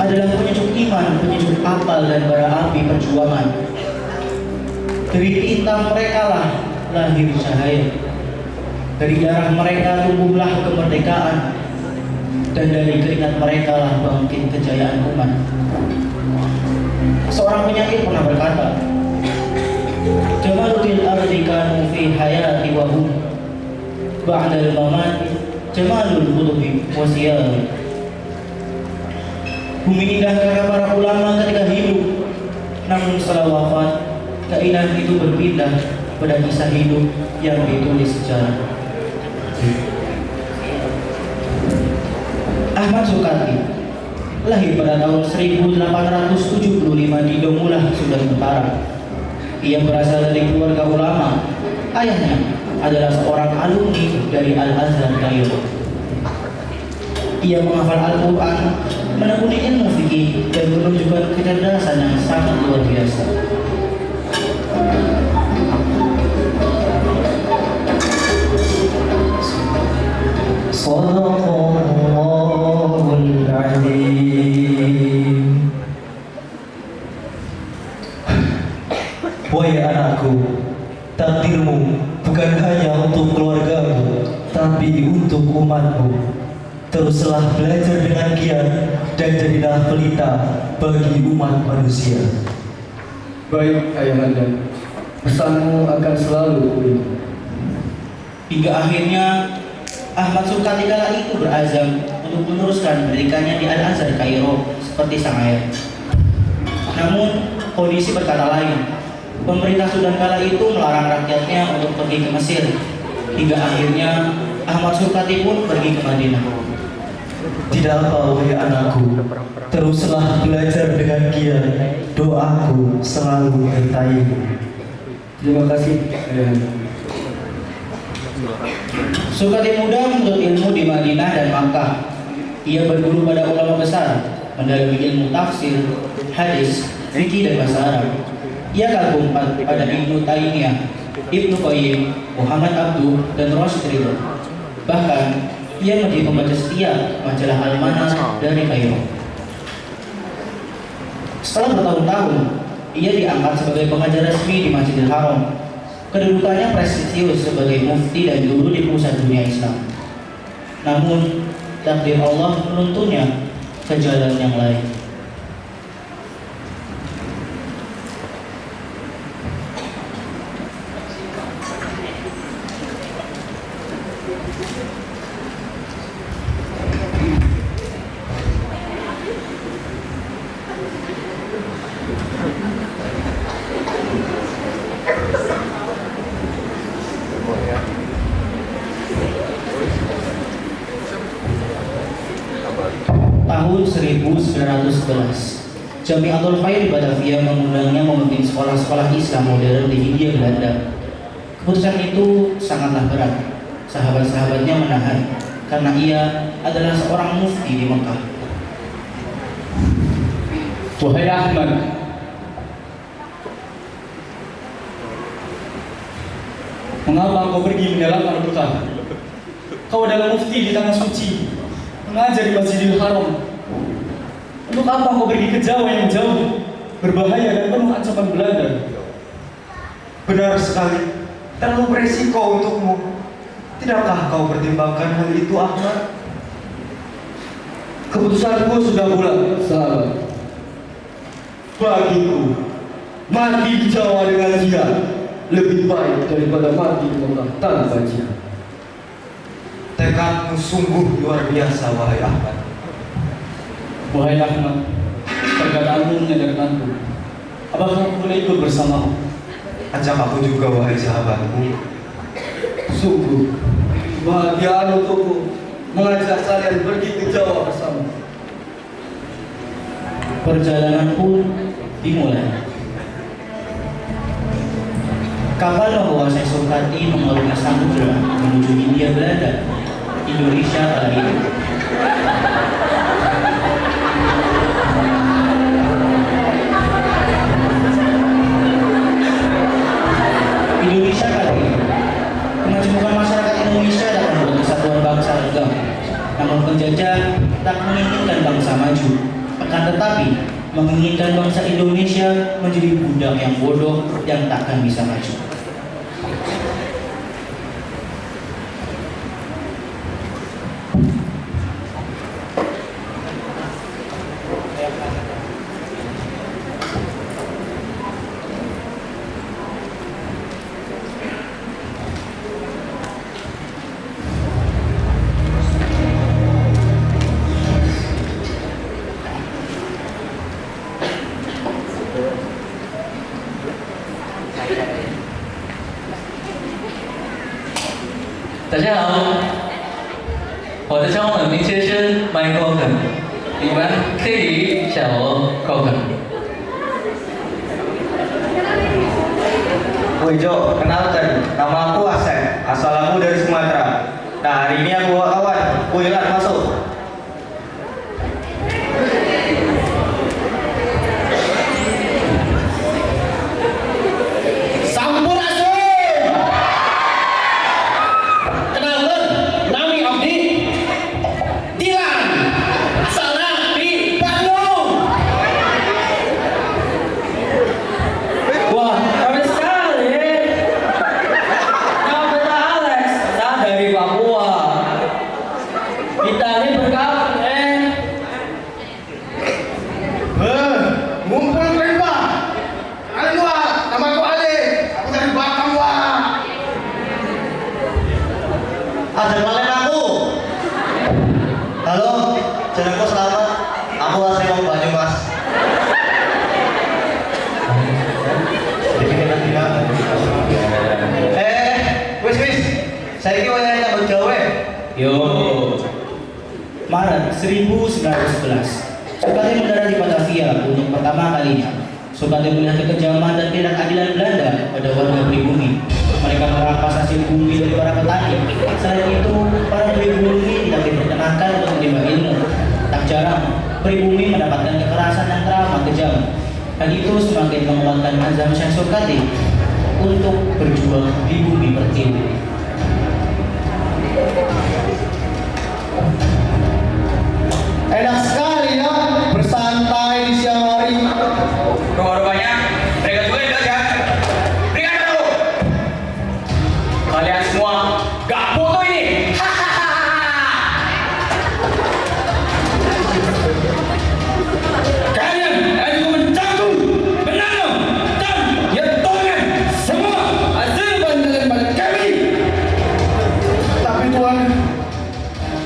adalah penyejuk iman, penyejuk akal dan bara api perjuangan. Dari tinta mereka lah lahir cahaya. Dari darah mereka tumbuhlah kemerdekaan, dan dari keringat mereka lah bangkit kejayaan umat. Seorang penyair pernah berkata, Jamaluddin ardi kanu fi hayati wa hum ba'dal mamati jamalul qulubi wa siyari. Bumi indah karena para ulama ketika hidup, namun setelah wafat, keindahan itu berpindah pada kisah hidup yang ditulis sejarah. Ahmad Sukati lahir pada tahun 1875 di Dongulah, Sudan Utara. Ia berasal dari keluarga ulama. Ayahnya adalah seorang alumni dari Al-Azhar Kairo. Ia menghafal Al-Quran, menekuni ilmu fikih, dan menunjukkan kecerdasan yang sangat luar biasa. Shadaqallahul Adzim. Wahai anakku, takdirmu bukan hanya untuk keluargamu, tapi untuk umatmu. Teruslah belajar dengan giat dan jadilah pelita bagi umat manusia. Baik ayahanda, pesanmu akan selalu kuingat. Hingga akhirnya Ahmad Sukati kala itu berazam untuk meneruskan pendidikannya di Al-Azhar Kairo seperti sang ayah. Namun kondisi berkata lain. Pemerintah Sudan kala itu melarang rakyatnya untuk pergi ke Mesir. Hingga akhirnya Ahmad Sukati pun pergi ke Madinah. Tidak apa wahai anakku, teruslah belajar dengan giat. Doaku selalu menyertaimu. Terima kasih ayahanda. Sukati muda menuntut ilmu di Madinah dan Makkah. Ia berguru pada ulama besar, mendalami ilmu tafsir, hadis, fikih dan bahasa Arab. Ia kagum pada Ibnu Taimiyah, Ibnu Qayyim, Muhammad Abduh, dan Rasyid Ridho. Bahkan ia menjadi pembaca setia majalah Al-Manar dari Kairo. Setelah bertahun-tahun, ia diangkat sebagai pengajar resmi di Masjidil Haram. Kedudukannya prestisius sebagai mufti dan guru di pusat dunia Islam. Namun, takdir Allah menuntunnya ke jalan yang lain. Tahun 1911, Jamiatul Khair di Batavia mengundangnya memimpin sekolah-sekolah Islam modern di Hindia Belanda. Keputusan itu sangatlah berat. Sahabat-sahabatnya menahan karena ia adalah seorang mufti di Mekah. Wahai Ahmad, mengapa kau pergi meninggalkan Al-Quran? Kau adalah mufti di tanah suci, mengajar di Masjidil Haram. Untuk apa kau pergi ke Jawa yang jauh, berbahaya dan penuh ancaman Belanda? Benar sekali, terlalu beresiko untukmu. Tidakkah kau pertimbangkan hal itu, Ahmad? Keputusanku sudah bulat, sahabat. Bagiku, mati di Jawa dengan jihad lebih baik daripada mati di Mekah tanpa jihad. Tekadmu sungguh luar biasa, wahai Ahmad. Wahai Ahmad, perkataanmu menyadarkanku. Apakah aku boleh ikut bersamamu? Ajak aku juga, wahai sahabatku. Sungguh bahagiaan untukku mengajak kalian pergi ke Jawa bersama. Perjalanan pun dimulai. Kapal membawa Syekh Sukati mengarungi samudera menuju Hindia Belanda, Indonesia kala itu. Indonesia kala itu, kemajemukan masyarakat Indonesia dapat membentuk kesatuan bangsa legam. Namun penjajah tak menginginkan bangsa maju. akan tetapi menginginkan bangsa Indonesia menjadi budak yang bodoh yang takkan bisa maju.大家好，我的中文名字是 Michael Ken， 你们可以叫我 Koken。 Woi Jo, kenalkan, nama aku Asep, asal aku dari Sumatera. Nah hari ini aku bawa kawan, woi Lan masuk. Sampurasun. Kenalkan, nami abdi Dilan, asalna di Bandung. Wah, keren sekali. Nama kita Alex, kita dari Papua. Kita ini berkawan, Ngumpul keren Pak. Kalian Wak, nama aku Ale, aku dari Batam Wak. Ada kalian aku. Halo, jenengku Selamat. Aku asli Wong Banyumas. Wis, saya ini wayang nyambut gawe. Yo. Maret 1911, Soekarno mendarat di Batavia untuk pertama kalinya. Soekarno melihat kekejaman dan ketidakadilan Belanda pada warga pribumi. Mereka merampas hasil bumi dari para petani. Selain itu, para pribumi tidak diperkenankan untuk menerima ilmu. Tak jarang, pribumi mendapatkan kekerasan yang teramat kejam. Hal itu semakin menguatkan azam Syekh Surkati untuk berjuang di bumi pertiwi. Enak sekali ya, bersantai di siang hari. Rumah-rumahnya, mereka juga yang belajar. Berikan aku. Kalian semua gak foto ini. Kalian juga mencantum, menanam, dan menyetorkan semua hasil bantuan pada kami. Tapi Tuhan,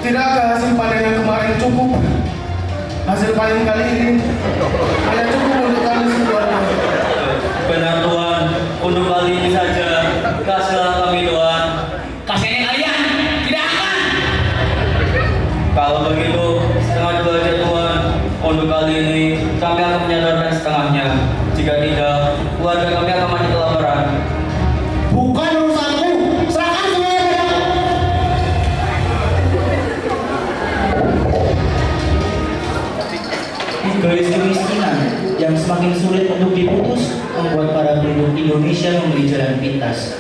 tidakkah hasil panen yang kemarin cukup? Hasil panen kali ini hanya cukup untuk kami sekeluarga. benar Tuhan, untuk kali ini saja. Kasihlah kami Tuhan. Kasihnya kalian tidak akan. Kalau begitu, setengah dua aja Tuhan. Untuk kali ini, kami akan menyadarkan setengahnya. Jika tidak, keluarga kami akan mati kelaparan. Bukan urusanku. Serahkan semuanya padaku. Garis kemiskinan yang semakin sulit untuk diputus membuat para penduduk Indonesia memilih jalan pintas.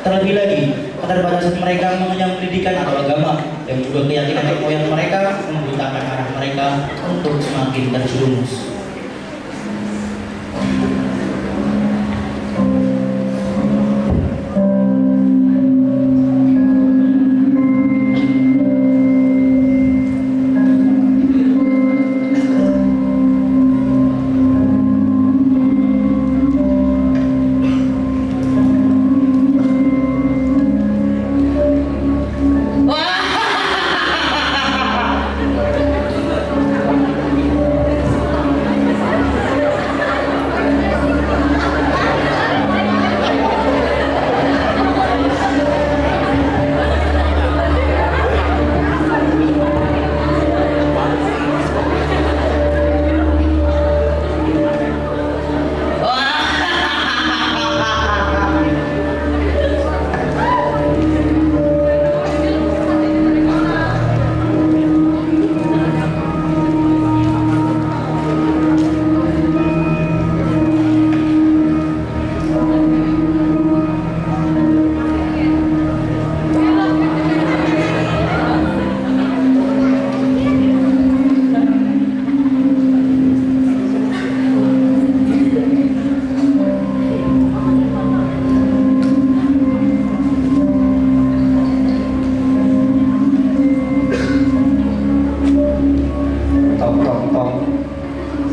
Terlebih lagi, keterbatasan mereka mengenyam pendidikan atau agama dan juga keyakinan nenek moyang mereka membutakan arah mereka untuk semakin terjerumus.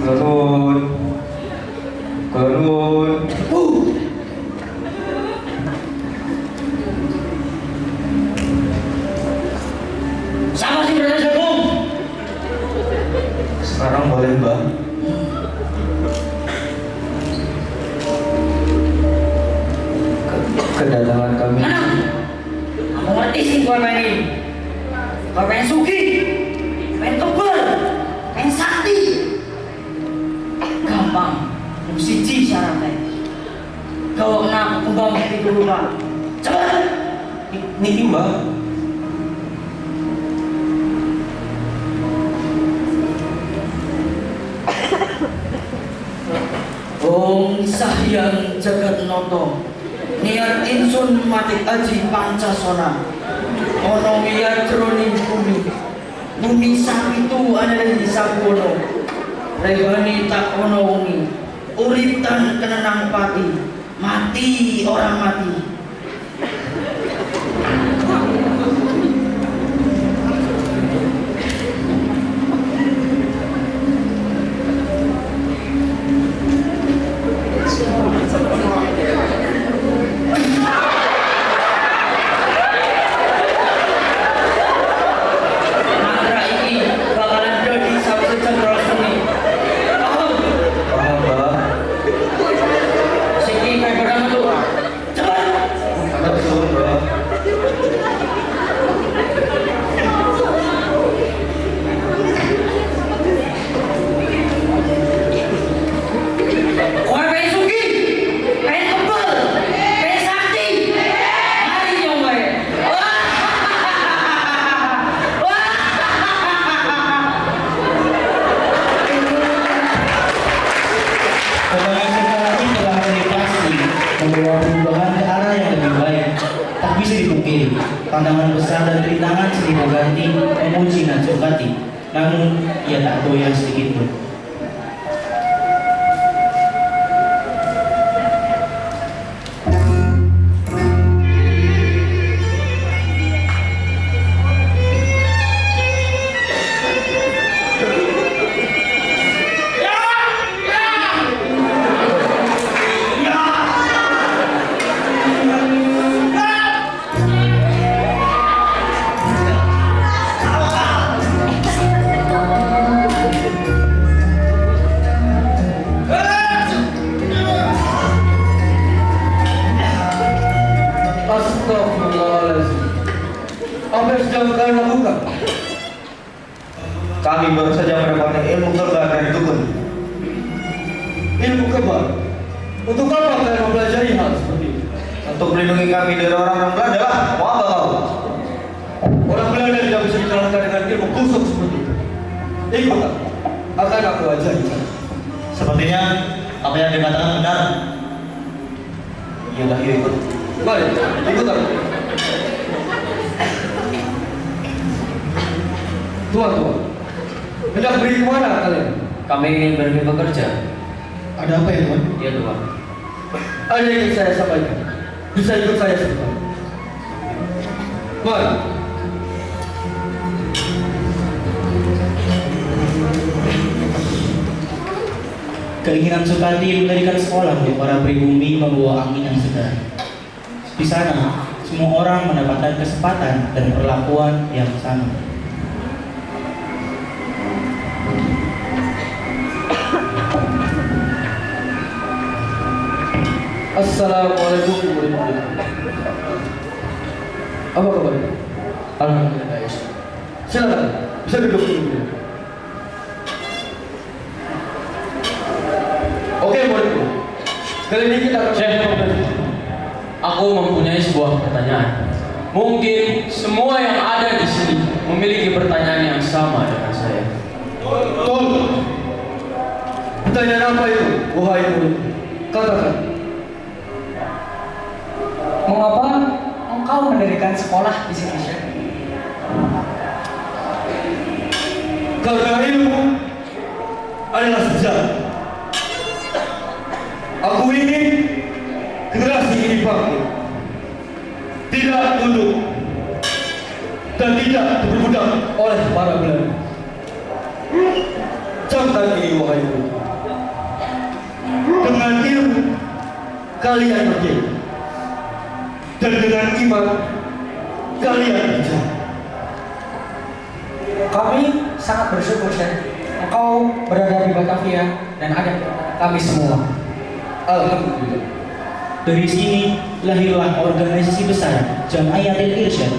Kulun. Kulun. Sama si Brother Jagung. Sekarang boleh Mbak. Kedatangan kami. Kamu ngerti sih gue main ini? Gue pengen suki, pengen kebal, pengen sakti. Gampang, lu siji syaratnya. Kau kena kembang itu dulu Pak. Cepat. Niki Mbak. Om Sahyang Jagat Noto. Niat insun mati aji pancasona. Ono wiyar jroning bumi. Bumi sapitu adalah di sabono. Rehani tak ono wengi. Uritan kenenang pati. Mati orang mati. Mantra ini bakalan jadi sampai cendera seni. Paham? Paham Mbak. Sini kayak pedang tuh. Cepat. Ada betul Mbak. Kau pengen suki, pengen kebal, pengen sakti. Mari nyoba. Kebanyakan sekarang telah meditasi membawa perubahan ke arah yang lebih baik. Tak bisa dipungkiri, pandangan besar dan rintangan silih berganti memuji Nansukati. Namun ia tak goyah sedikit pun. Astagfirullahaladzim. Apa yang sedang kalian lakukan? Kami baru saja mendapatkan ilmu kebal dari dukun. Ilmu kebal. Untuk apa kalian mempelajari hal seperti ini? Untuk melindungi kami dari orang-orang Belanda lah. Mau apa kau? Orang Belanda tidak bisa dikalahkan dengan ilmu kusuk seperti itu. Ikutlah, akan aku ajari. Sepertinya apa yang dikatakan benar. Iya dah, yuk ikut. Mari, ikut aku. Tuan, hendak pergi kemana kalian? Kami ingin pergi bekerja. Ada apa ya Tuan? Iya Tuhan. Ada yang ingin saya sampaikan. Bisa ikut saya sebentar. Mari. Keinginan Sukati mendirikan sekolah untuk para pribumi membawa angin yang segar. Di sana, semua orang mendapatkan kesempatan dan perlakuan yang sama. Assalamualaikum warahmatullahi wabarakatuh. Apa kabar? Alhamdulillah guys. Silakan, bisa duduk dulu. Oke, muridku. Kali ini kita akan Syekh, aku mempunyai sebuah pertanyaan. Mungkin semua yang ada di sini memiliki pertanyaan yang sama dengan saya. Betul. Pertanyaan apa itu, wahai murid? Katakan. Mengapa engkau mendirikan sekolah di sini, Syekh? Karena ilmu adalah sejarah. Aku ingin generasi ini bangkit, tidak tunduk dan tidak diperbudak oleh para Belanda. Camkan ini wahai murid. Dengan ilmu kalian merdeka, dan dengan iman kalian bijak. Kami sangat bersyukur, Syekh. Engkau berada di Batavia dan ada kami semua. Alhamdulillah. Dari sini lahirlah organisasi besar Jam'iyatul Irsyad.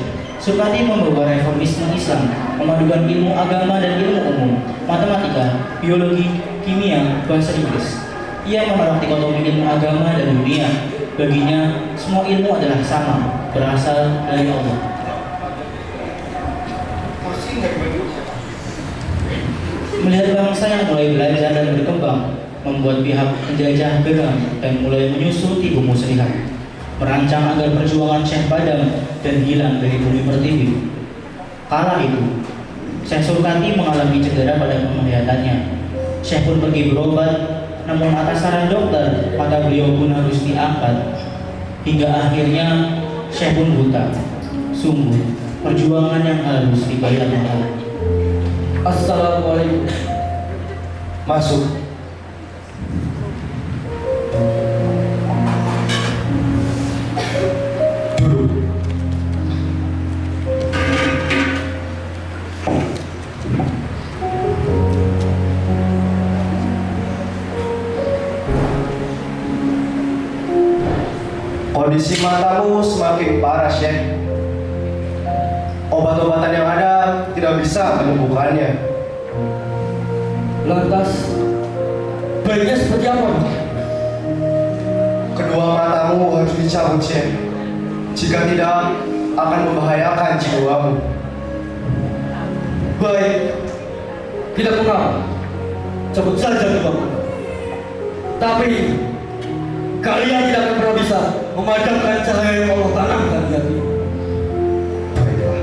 Sukati membawa reformisme Islam, memadukan ilmu agama dan ilmu umum, matematika, biologi, kimia, bahasa Inggris. Ia menolak dikotomi ilmu agama dan dunia. Baginya, semua ilmu adalah sama, berasal dari Allah. Melihat bangsa yang mulai belajar dan berkembang, membuat pihak penjajah geram dan mulai menyusuti bumi muslihat, merancang agar perjuangan Syekh padam dan hilang dari bumi pertiwi. Kala itu, Syekh Surkati mengalami cedera pada penglihatannya. Syekh pun pergi berobat, namun atas saran dokter, mata beliau pun harus diangkat. Hingga akhirnya, Syekh pun buta. Sungguh, perjuangan yang harus dibayar mahal. Assalamualaikum. Masuk. Duduk. Kondisi matamu semakin parah, Syekh. Obat-obatan yang ada tidak bisa menyembuhkannya. Lantas, baiknya seperti apa? Kedua matamu harus dicabut, Syekh. Jika tidak, akan membahayakan jiwamu. Baik, tidak mengapa. Cabut saja kedua. Tapi kalian tidak akan pernah bisa memadamkan cahaya yang Allah tanamkan di hati. Baiklah.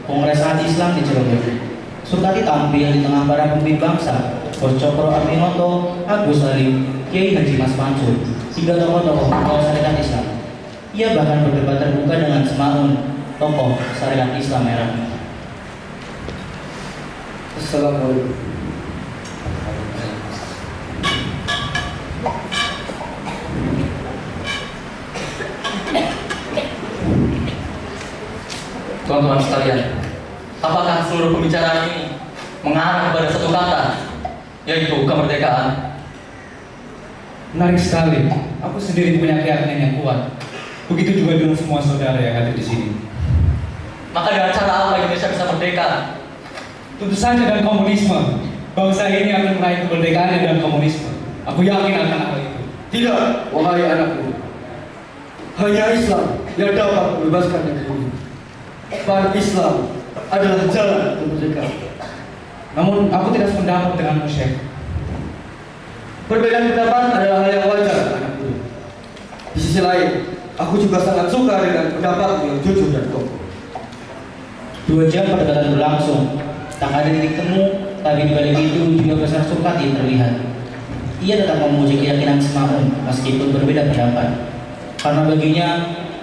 Kongres Saat Islam di Cirebon. Surkati tampil di tengah para pemimpin bangsa, Bos Cokro Aminoto, Agus Salim, Kiai Haji Mas Mansur, hingga tokoh-tokoh syariat Islam. Ia bahkan berdebat terbuka dengan Semaun, tokoh syariat Islam era. Assalamualaikum. Teman-teman sekalian, apakah seluruh pembicaraan ini mengarah kepada satu kata, yaitu kemerdekaan? Menarik sekali. Aku sendiri punya keyakinan yang kuat. Begitu juga dengan semua saudara yang hadir di sini. Maka dengan cara apa Indonesia bisa merdeka? Tentu saja dengan komunisme. Bangsa ini akan meraih kemerdekaan dengan komunisme. Aku yakin akan hal itu. Tidak, wahai anakku. Hanya Islam yang dapat membebaskan negeri ini. Pan Islam adalah jalan kemerdekaan. Namun aku tidak sependapat denganmu, Syekh. Perbedaan pendapat adalah hal yang wajar, anakku. Di sisi lain, aku juga sangat suka dengan pendapatmu yang jujur dan kokoh. 2 jam perdebatan berlangsung. Tak ada titik temu, tapi di balik itu juga besar Surkati terlihat. Ia tetap memuji keyakinan Semaun meskipun berbeda pendapat. Karena baginya,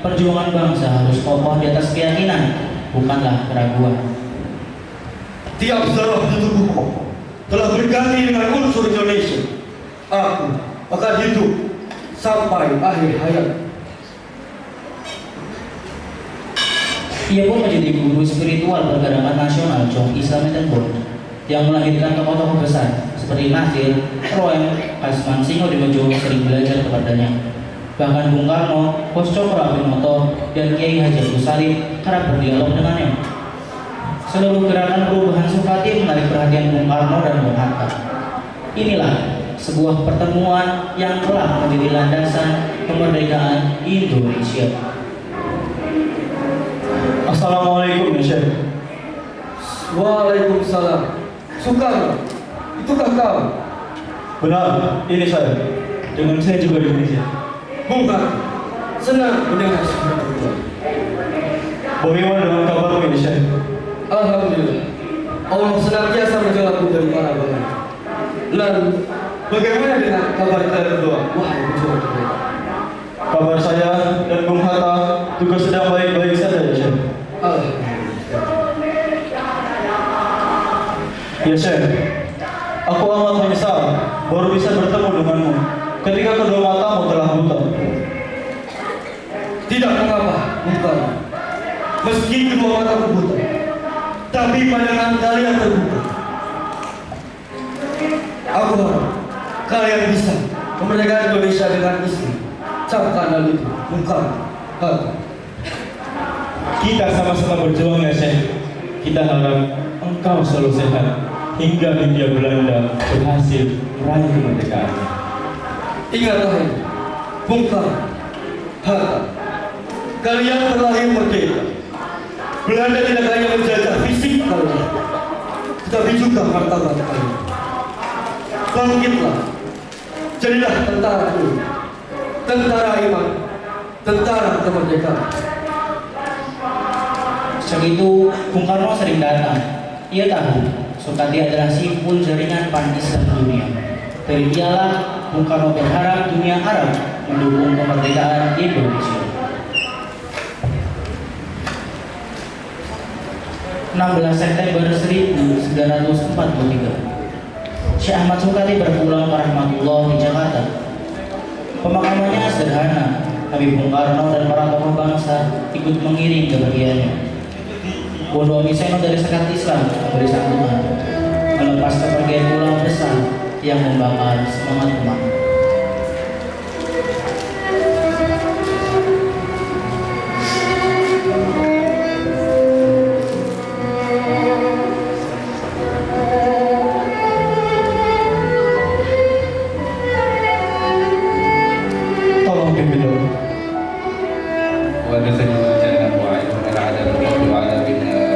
perjuangan bangsa harus kokoh di atas keyakinan, bukanlah keraguan. Tiap darah di tubuhku telah berganti dengan unsur Indonesia. Aku akan hidup sampai akhir hayat. Ia pun menjadi guru spiritual pergerakan nasional Jong Islam Tenbon yang melahirkan tokoh-tokoh besar seperti Nasir, Roem, Asman Singodimojo sering belajar kepadanya. Bahkan Bung Karno, Bos Cokro Aminoto, dan Kiai Haji Agus Salim kerap berdialog dengannya. Seluruh gerakan perubahan Surkati menarik perhatian Bung Karno dan Bung Hatta. Inilah sebuah pertemuan yang telah menjadi landasan kemerdekaan Indonesia. Assalamualaikum, ya Syekh. Waalaikumsalam. Soekarno, itukah kau? Benar, ini saya. dengan saya juga di Indonesia. Bung Karno, senang mendengar sebuah berita. Bagaimana dengan kabarmu ini, Syekh? Alhamdulillah, Allah senantiasa menjawabku dari para bangsa. Lalu, bagaimana dengan kabar kalian berdua? Wahai pejuang terbaik. Kabar saya dan Bung Hatta juga sedang baik-baik saja, ya, Syekh. Alhamdulillah. Ya, Syekh. Aku amat menyesal baru bisa bertemu denganmu ketika kedua matamu telah buta. Tidak mengapa, Bung Karno. Meski kedua mataku buta, tapi pandangan kalian terbuka. Aku harap kalian bisa memerdekakan Indonesia dengan istri. Camkan hal itu, Bung Karno. Kita sama-sama berjuang, ya, Syekh. Kita harap engkau selalu sehat hingga Hindia Belanda berhasil meraih kemerdekaannya. Ingatlah ini, Bung Karno, Hatta. Kalian terlahir merdeka. Belanda tidak hanya menjajah fisik kalian, tetapi juga martabat kalian. Bangkitlah, jadilah tentara dulu, tentara iman, tentara kemerdekaan. Sejak itu, Bung Karno sering datang. Ia tahu Soekardi adalah simpul jaringan pan-Islam dunia. Dari dialah Bung Karno berharap dunia Arab mendukung kemerdekaan Indonesia. 16 September 1943, Syekh Ahmad Soekardi berpulang warahmatullah di Jakarta. Pemakamannya sederhana, tapi Bung Karno dan para tokoh bangsa ikut mengiring kepergiannya. Bondo Amiseno dari Sekat Islam memberi santunan, melepas kepergian pulang besar yang membakar semangat umat. Tolong pimpin dulu. وادخلوا الجنة وعدهم العدل الفضل على بالنار.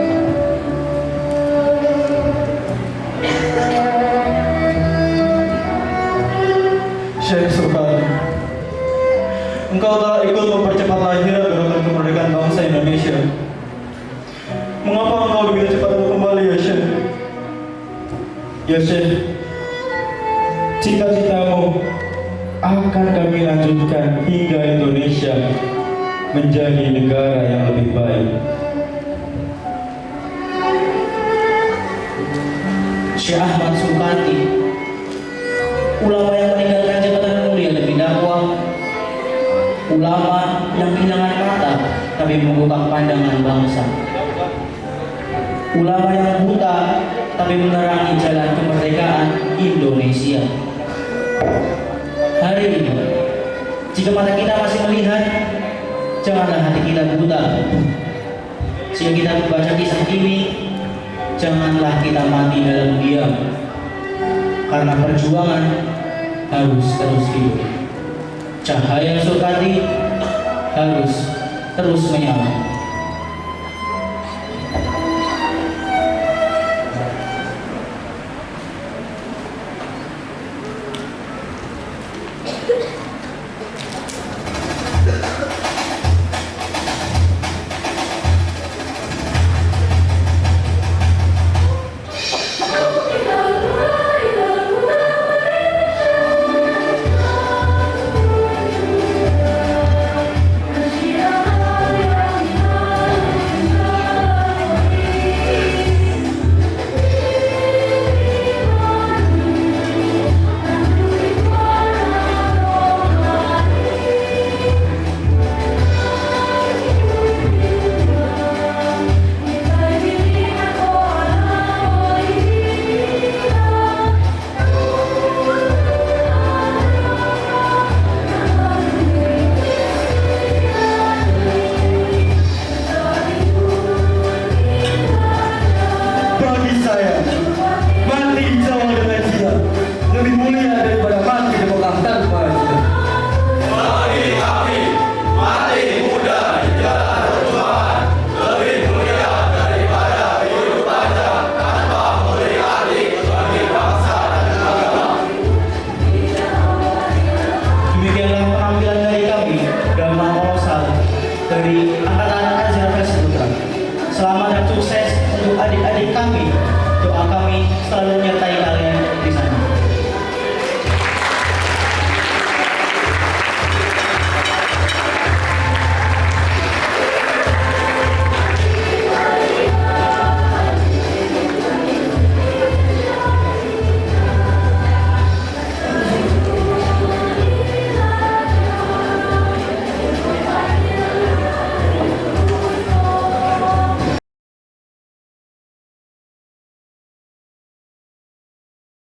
Syekh Soekardi, engkau telah ikut mempercepat lahirnya gerakan kemerdekaan bangsa Indonesia. Mengapa engkau begitu cepat untuk kembali, ya, Syekh? Ya, Syekh, cita-citamu akan kami lanjutkan hingga Indonesia menjadi negara yang lebih baik. Syekh Ahmad Soekardi, ulama yang meninggalkan jabatan mulia demi dakwah, ulama yang kehilangan mata tapi membuka pandangan bangsa, ulama yang buta tapi menerangi jalan kemerdekaan Indonesia. Hari ini, jika mata kita masih melihat, janganlah hati kita buta. Jika kita membaca kisah ini, janganlah kita mati dalam diam. Karena perjuangan harus terus hidup. Cahaya Soekardi harus terus menyala.